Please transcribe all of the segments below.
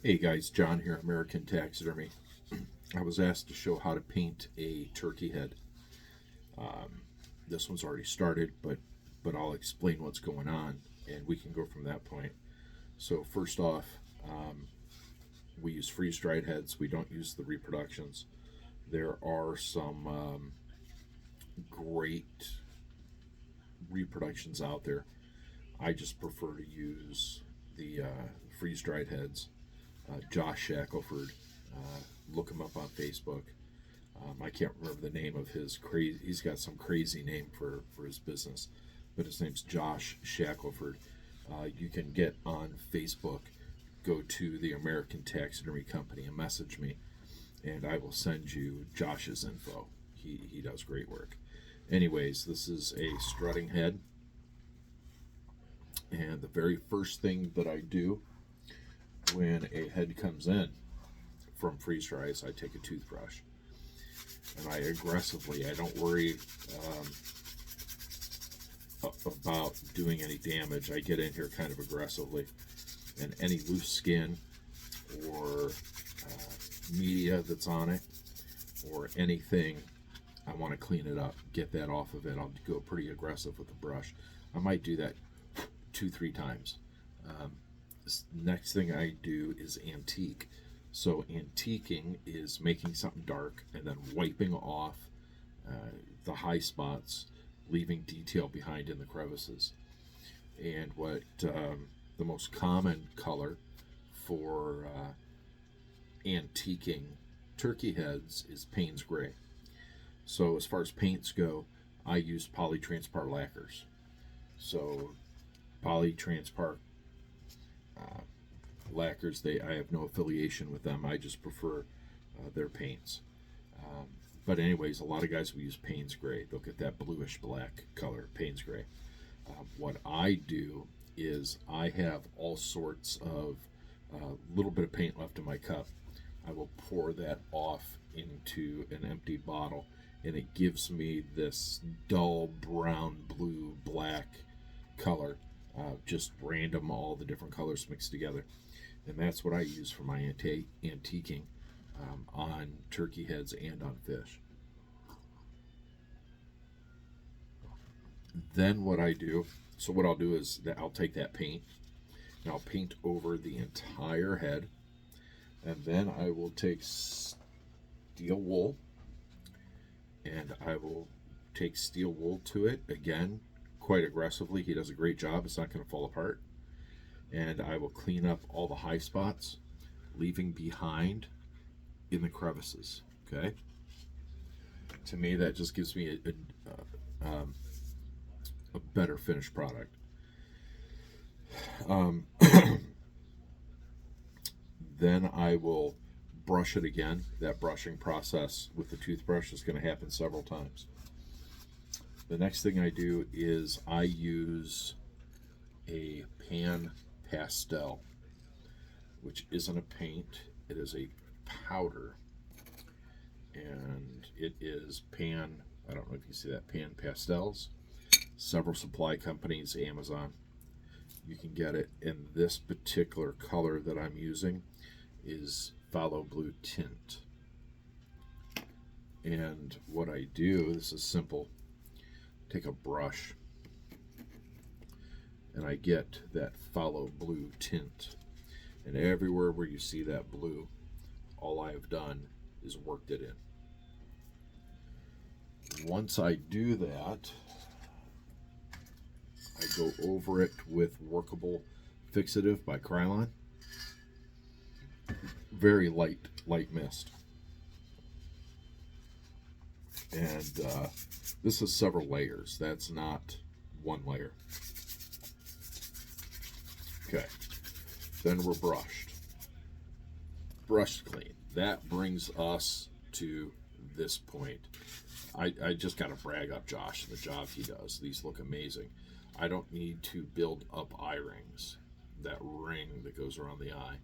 Hey guys, John here, American Taxidermy. I was asked to show how to paint a turkey head. Um, this one's already started, but I'll explain what's going on, and we can go from that point. So first off, um, we use freeze-dried heads. We don't use the reproductions. There are some great reproductions out there. I just prefer to use the freeze-dried heads. Josh Shackelford. Look him up on Facebook. I can't remember the name of his crazy. He's got some crazy name for his business, but his name's Josh Shackelford. You can get on Facebook. Go to the American Taxidermy Company and message me, and I will send you Josh's info. He does great work. Anyways, this is a strutting head, and the very first thing that I do when a head comes in from freeze dries, I take a toothbrush and I don't worry about doing any damage. I get in here kind of aggressively, and any loose skin or media that's on it or anything, I want to clean it up, get that off of it. I'll go pretty aggressive with the brush. I might do that 2-3 times. Next thing I do is antique. So antiquing is making something dark and then wiping off the high spots, leaving detail behind in the crevices. And what the most common color for antiquing turkey heads is Payne's Gray. So as far as paints go, I use polytranspar lacquers. So polytranspar lacquers, I have no affiliation with them. I just prefer their paints. But anyways, a lot of guys will use Payne's Gray. They'll get that bluish black color, Payne's Gray. What I do is I have all sorts of little bit of paint left in my cup. I will pour that off into an empty bottle, and it gives me this dull brown, blue, black color. Just random, all the different colors mixed together. And that's what I use for my antiquing on turkey heads and on fish. Then what I'll do is that I'll take that paint and I'll paint over the entire head. And then I will take steel wool and I will take steel wool to it again quite aggressively. He does a great job. It's not going to fall apart. And I will clean up all the high spots, leaving behind in the crevices. Okay. To me, that just gives me a better finished product. Then I will brush it again. That brushing process with the toothbrush is going to happen several times. The next thing I do is I use a pan pastel, which isn't a paint, it is a powder, and it is I don't know if you see that, pan pastels. Several supply companies, Amazon, you can get it. In this particular color that I'm using is phthalo blue tint. And what I do, this is simple, take a brush and I get that phthalo blue tint, and everywhere where you see that blue, all I have done is worked it in. Once I do that, I go over it with Workable Fixative by Krylon. Very light mist. And this is several layers. That's not one layer. Okay. Then we're brushed clean. That brings us to this point. I just got to brag up Josh and the job he does. These look amazing. I don't need to build up eye rings, that ring that goes around the eye.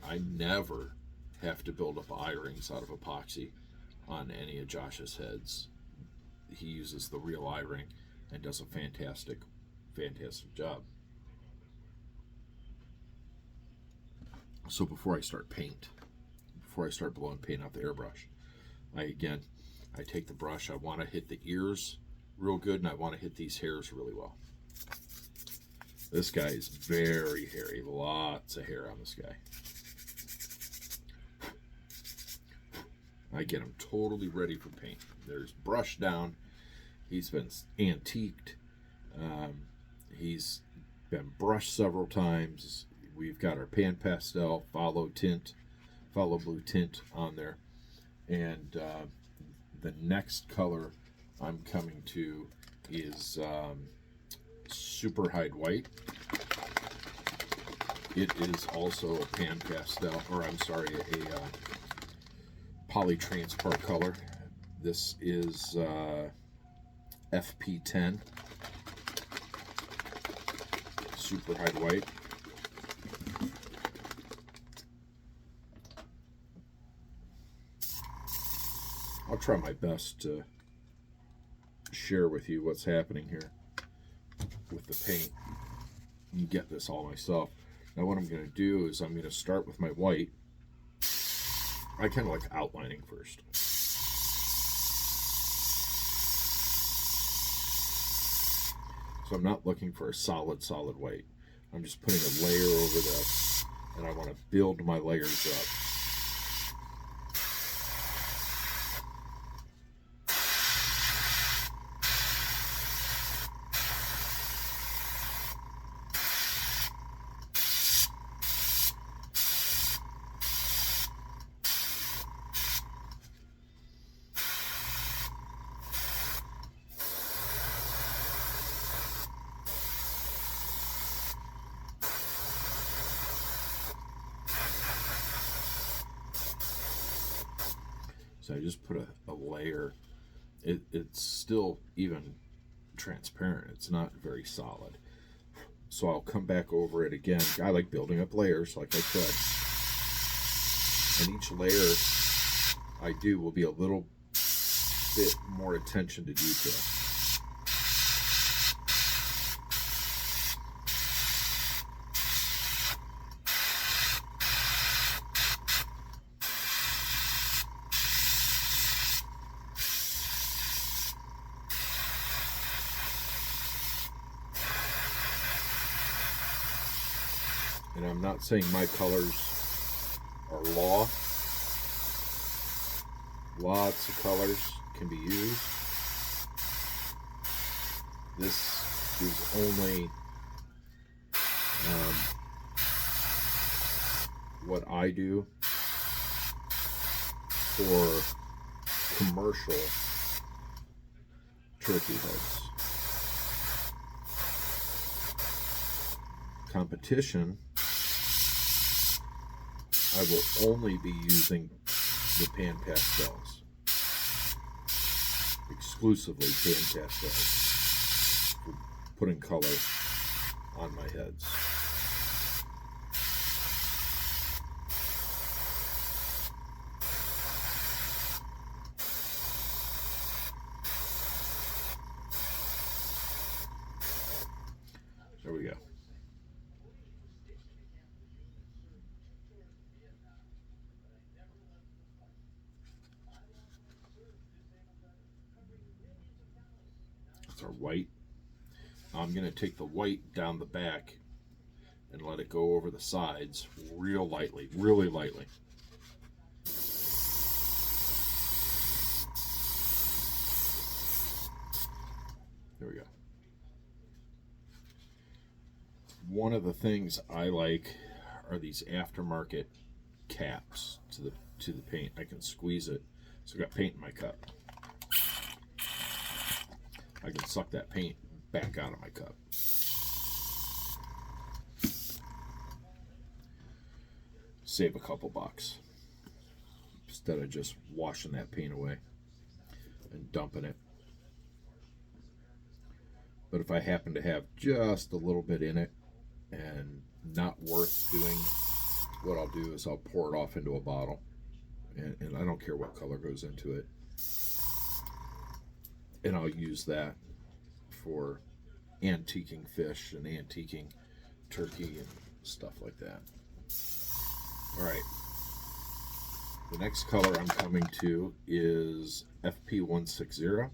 I never have to build up eye rings out of epoxy on any of Josh's heads. He uses the real eye ring and does a fantastic job. So before I start blowing paint out the airbrush, I take the brush. I want to hit the ears real good, and I want to hit these hairs really well. This guy is very hairy. Lots of hair on this guy. I get him totally ready for paint. There's brush down. He's been antiqued. He's been brushed several times. We've got our pan pastel follow blue tint on there. And the next color I'm coming to is super hide white. It is also a pan pastel, or I'm sorry, a polytranspart color. This is FP10 super hide white. I'll try my best to share with you what's happening here with the paint. You get this all myself. Now what I'm going to do is I'm going to start with my white. I kind of like outlining first. So I'm not looking for a solid white. I'm just putting a layer over this, and I want to build my layers up. So I just put a layer. It's still even transparent. It's not very solid. So I'll come back over it again. I like building up layers, like I said. And each layer I do will be a little bit more attention to detail. And I'm not saying my colors are law. Lots of colors can be used. This is only what I do for commercial turkey heads. Competition, I will only be using the pan pastels. Exclusively pan pastels for putting color on my heads. There we go. That's our white. I'm going to take the white down the back and let it go over the sides real lightly, really lightly. There we go. One of the things I like are these aftermarket caps to the paint. I can squeeze it. So I got paint in my cup. I can suck that paint back out of my cup. Save a couple bucks instead of just washing that paint away and dumping it. But if I happen to have just a little bit in it and not worth doing, what I'll do is I'll pour it off into a bottle, and I don't care what color goes into it, and I'll use that for antiquing fish and antiquing turkey and stuff like that. All right, the next color I'm coming to is FP160,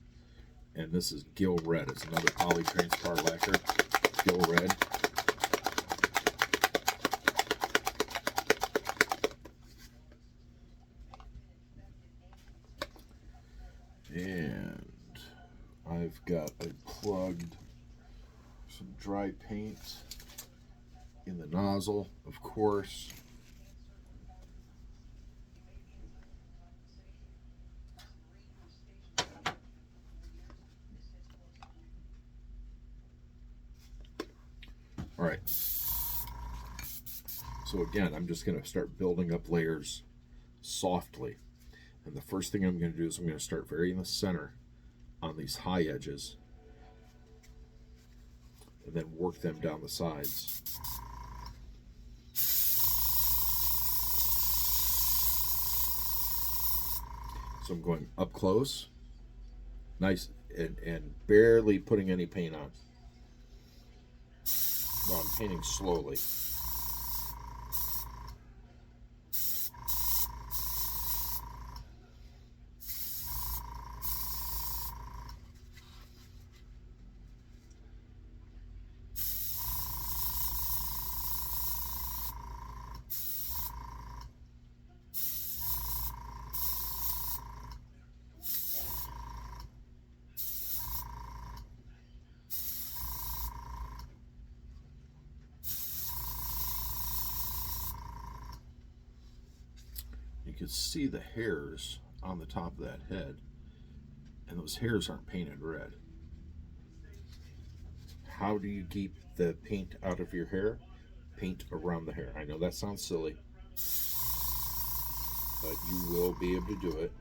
and this is Gill Red. It's another poly transpar lacquer, Gill Red. And I've got plugged some dry paint in the nozzle, of course. All right. So again, I'm just going to start building up layers softly. And the first thing I'm going to do is I'm going to start very in the center on these high edges and then work them down the sides. So I'm going up close, nice, and barely putting any paint on. No, I'm painting slowly. You can see the hairs on the top of that head, and those hairs aren't painted red. How do you keep the paint out of your hair? Paint around the hair. I know that sounds silly, but you will be able to do it.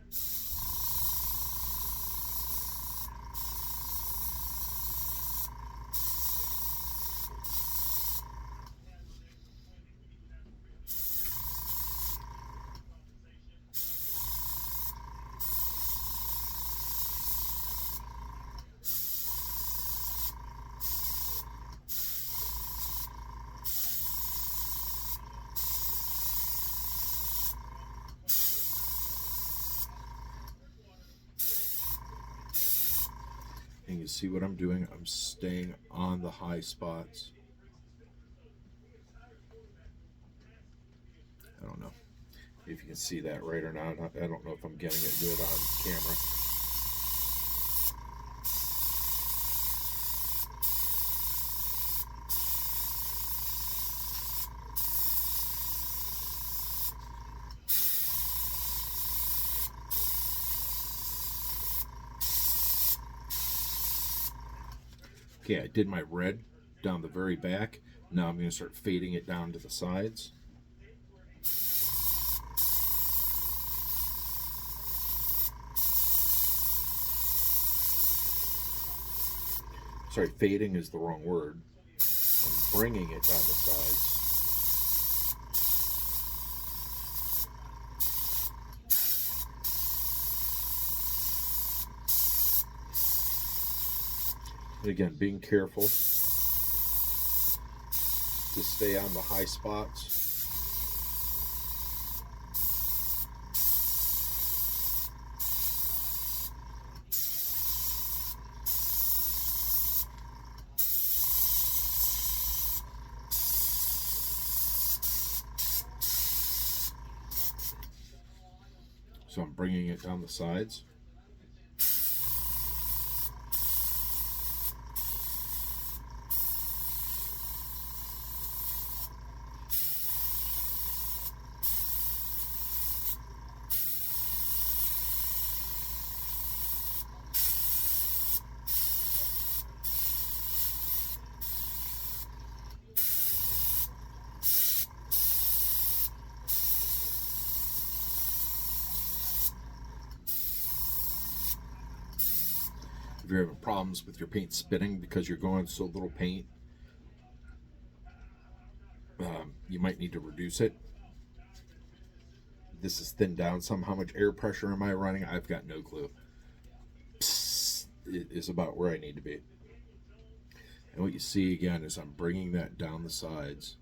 And you see what I'm doing? I'm staying on the high spots. I don't know if you can see that right or not. I don't know if I'm getting it good on camera. Okay, I did my red down the very back. Now I'm going to start fading it down to the sides. Sorry, fading is the wrong word. I'm bringing it down the sides. And again, being careful to stay on the high spots. So I'm bringing it down the sides. If you're having problems with your paint spitting because you're going so little paint, you might need to reduce it. This is thinned down some. How much air pressure am I running? I've got no clue. Psst, it is about where I need to be. And what you see again is I'm bringing that down the sides.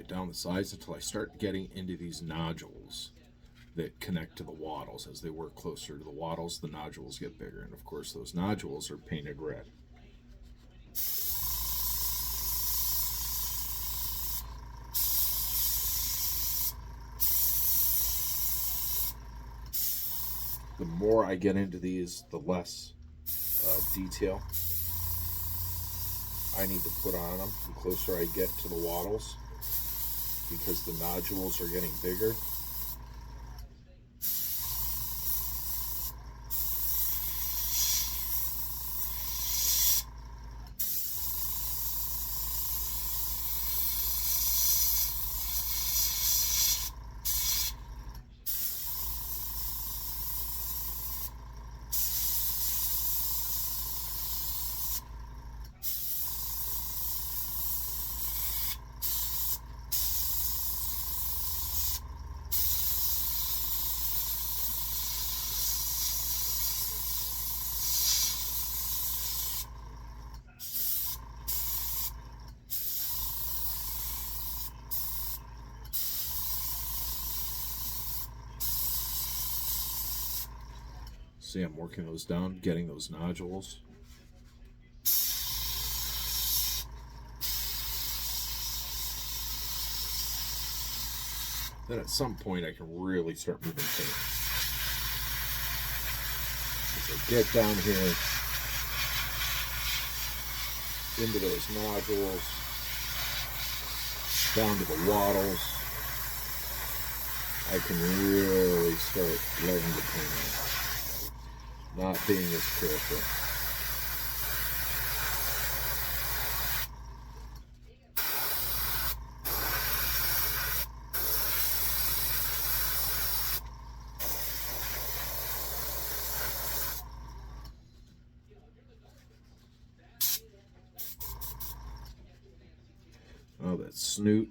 it down the sides until I start getting into these nodules that connect to the wattles. As they work closer to the wattles, the nodules get bigger. And of course, those nodules are painted red. The more I get into these, the less detail I need to put on them. The closer I get to the wattles, because the nodules are getting bigger. See, I'm working those down, getting those nodules. Then at some point I can really start moving paint. As I get down here into those nodules, down to the wattles, I can really start letting the paint in. Not being as careful. Oh, that snoot.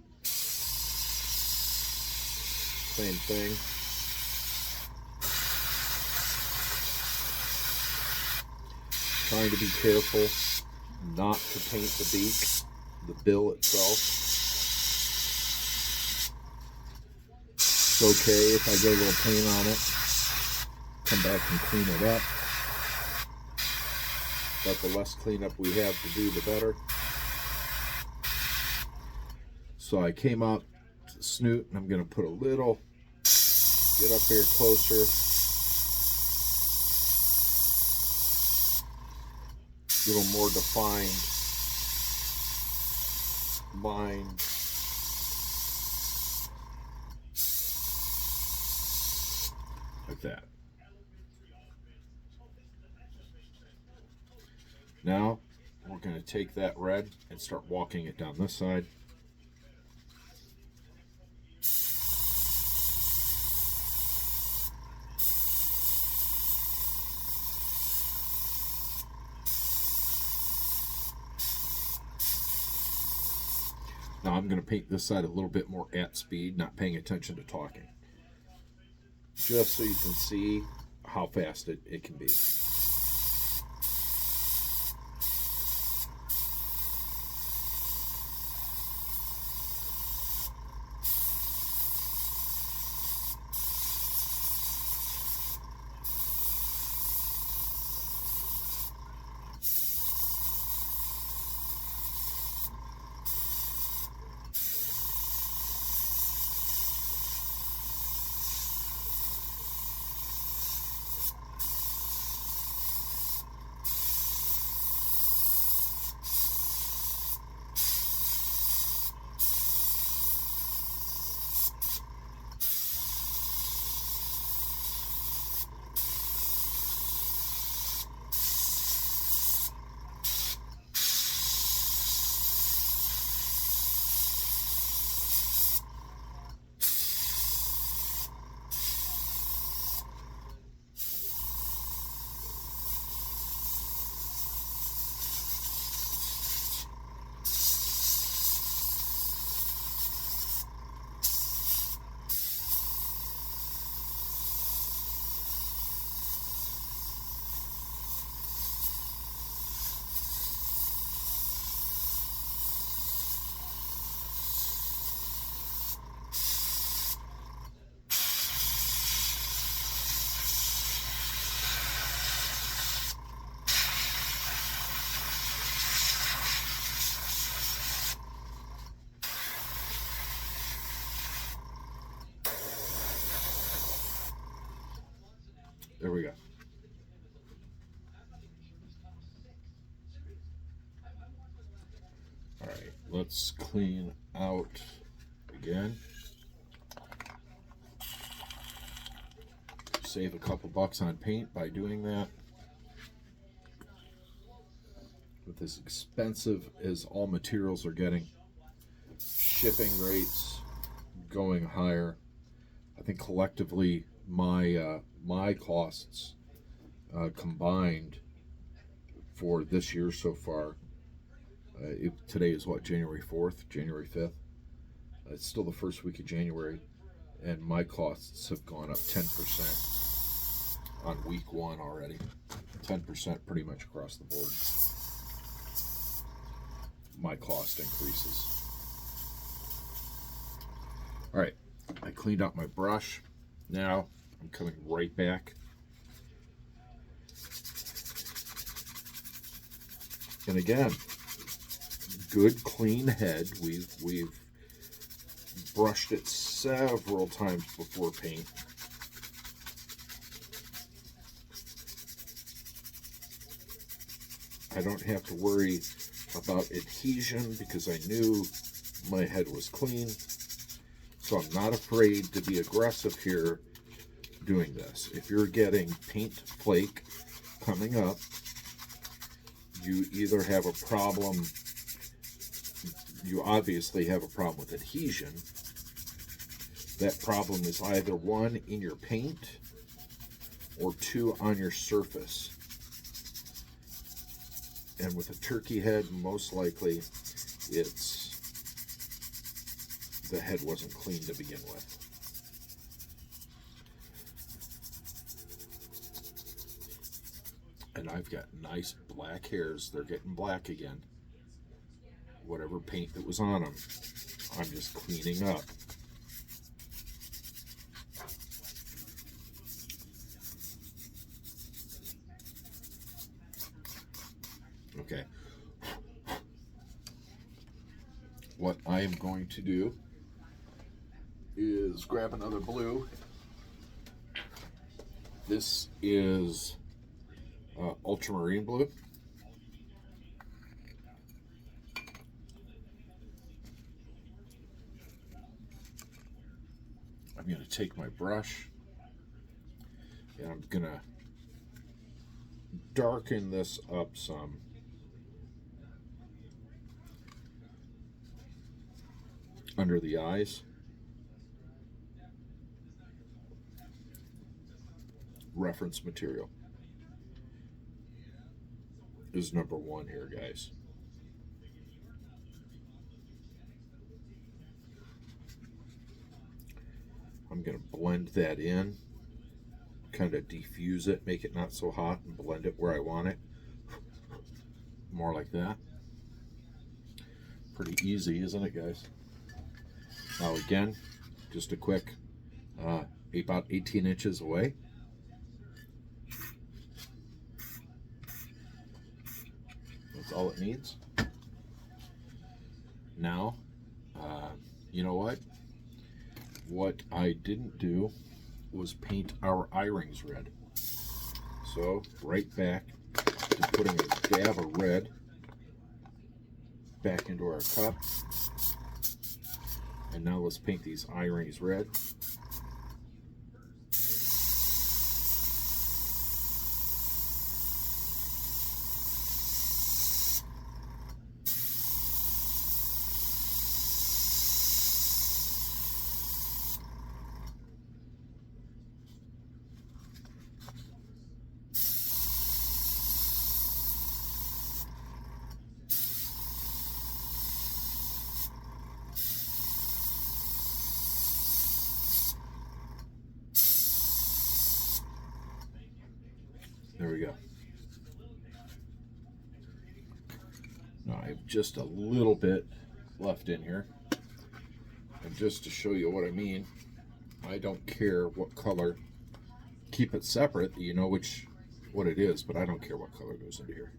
Same thing. Trying to be careful not to paint the beak, the bill itself. It's okay if I get a little paint on it, come back and clean it up. But the less cleanup we have to do, the better. So I came out to the snoot, and I'm going to put a little, get up here closer. A little more defined line. Like that. Now we're going to take that red and start walking it down this side. Now I'm going to paint this side a little bit more at speed, not paying attention to talking. Just so you can see how fast it can be. There we go. All right, let's clean out again. Save a couple bucks on paint by doing that. With as expensive as all materials are getting, shipping rates going higher, I think collectively my costs combined for this year so far, today is what, January 4th, January 5th? It's still the first week of January, and my costs have gone up 10% on week one already. 10% pretty much across the board. My cost increases. All right, I cleaned out my brush. Now I'm coming right back. And again, good clean head. We've brushed it several times before paint. I don't have to worry about adhesion because I knew my head was clean. So I'm not afraid to be aggressive here doing this. If you're getting paint flake coming up, you either have a problem, you obviously have a problem with adhesion. That problem is either one, in your paint, or two, on your surface. And with a turkey head, most likely it's the head wasn't clean to begin with. And I've got nice black hairs. They're getting black again. Whatever paint that was on them, I'm just cleaning up. Okay. What I am going to do is grab another blue. This is ultramarine blue. I'm going to take my brush and I'm going to darken this up some. Under the eyes. Reference material is number one here, guys. I'm going to blend that in, kind of diffuse it, make it not so hot, and blend it where I want it. More like that. Pretty easy, isn't it, guys? Now again, just a quick, about 18 inches away. That's all it needs. Now, you know what? What I didn't do was paint our eye rings red. So, right back to putting a dab of red back into our cup. And now let's paint these eye rings red. There we go. Now I have just a little bit left in here. And just to show you what I mean, I don't care what color. Keep it separate, you know what it is, but I don't care what color goes into here.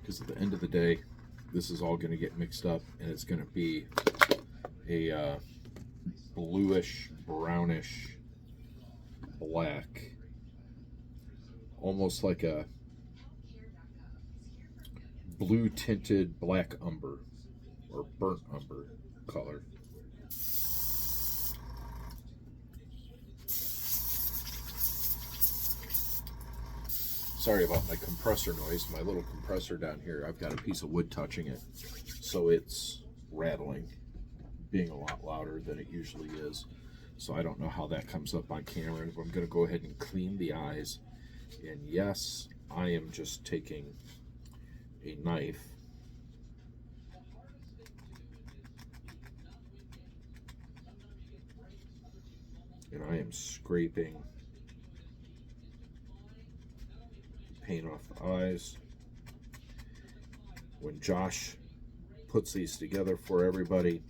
Because at the end of the day, this is all going to get mixed up, and it's going to be a bluish, brownish black, almost like a blue tinted black umber or burnt umber color. Sorry about my compressor noise. My little compressor down here, I've got a piece of wood touching it, so it's rattling, being a lot louder than it usually is. So I don't know how that comes up on camera. I'm going to go ahead and clean the eyes. And yes, I am just taking a knife and I am scraping paint off the eyes. When Josh puts these together for everybody,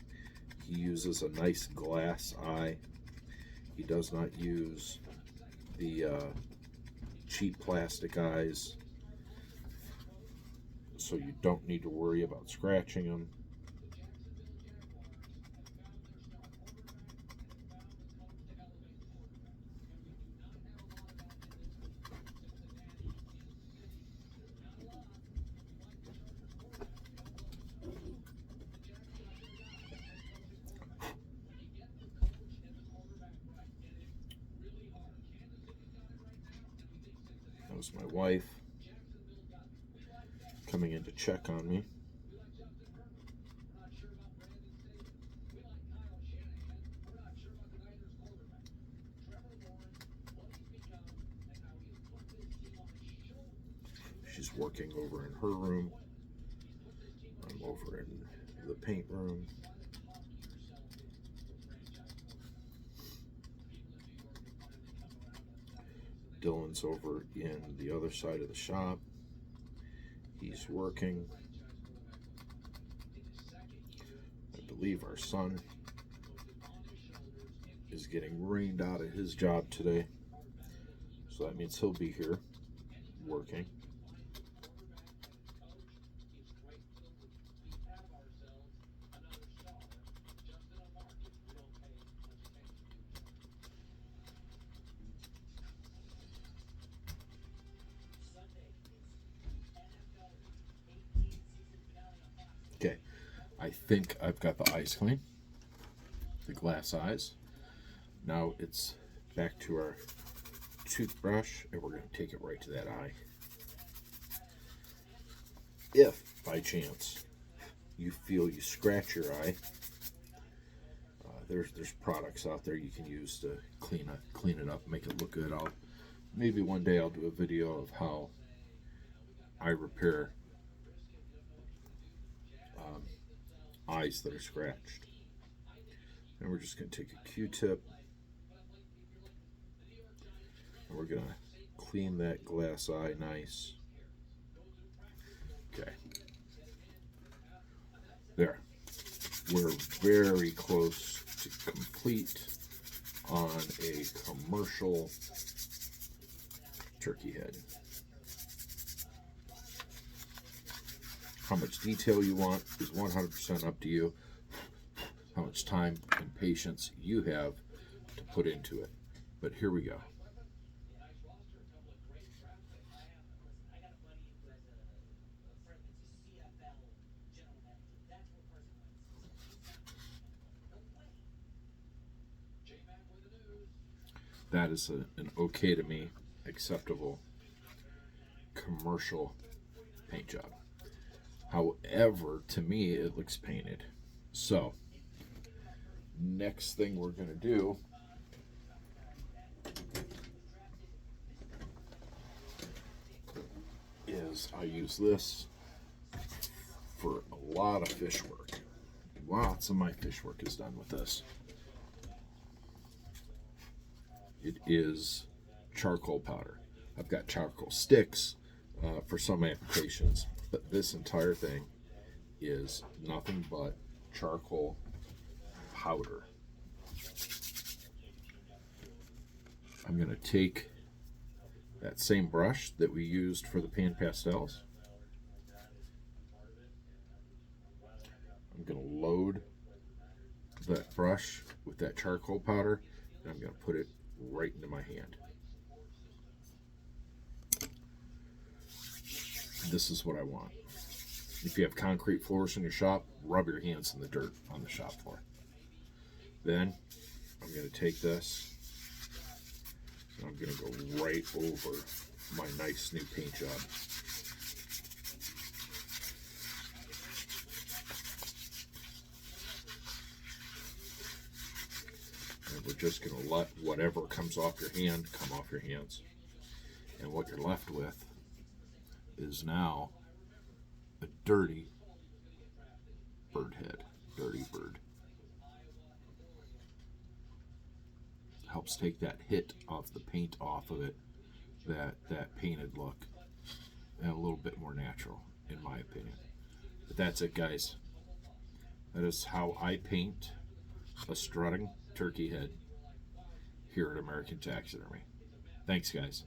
he uses a nice glass eye. He does not use the cheap plastic eyes, so you don't need to worry about scratching them. That was my wife coming in to check on me. She's working over in her room. I'm over in the paint room. Dylan's over in the other side of the shop. He's working. I believe our son is getting rained out of his job today, so that means he'll be here working. Okay, I think I've got the eyes clean, the glass eyes. Now it's back to our toothbrush, and we're going to take it right to that eye. If, by chance, you feel you scratch your eye, there's products out there you can use to clean it up, make it look good. Maybe one day I'll do a video of how I repair eyes that are scratched. And we're just going to take a Q-tip and we're going to clean that glass eye nice. Okay. There. We're very close to complete on a commercial turkey head. How much detail you want is 100% up to you. How much time and patience you have to put into it. But here we go. That is an okay to me, acceptable commercial paint job. However, to me, it looks painted. So, next thing we're going to do is I use this for a lot of fish work. Lots of my fish work is done with this. It is charcoal powder. I've got charcoal sticks for some applications, but this entire thing is nothing but charcoal powder. I'm going to take that same brush that we used for the pan pastels. I'm going to load that brush with that charcoal powder, and I'm going to put it right into my hand. This is what I want. If you have concrete floors in your shop, rub your hands in the dirt on the shop floor. Then I'm going to take this and I'm going to go right over my nice new paint job. And we're just going to let whatever comes off your hand come off your hands. And what you're left with is now a dirty bird head. Dirty bird. Helps take that hit of the paint off of it, that painted look, and a little bit more natural, in my opinion. But that's it, guys. That is how I paint a strutting turkey head here at American Taxidermy. Thanks, guys.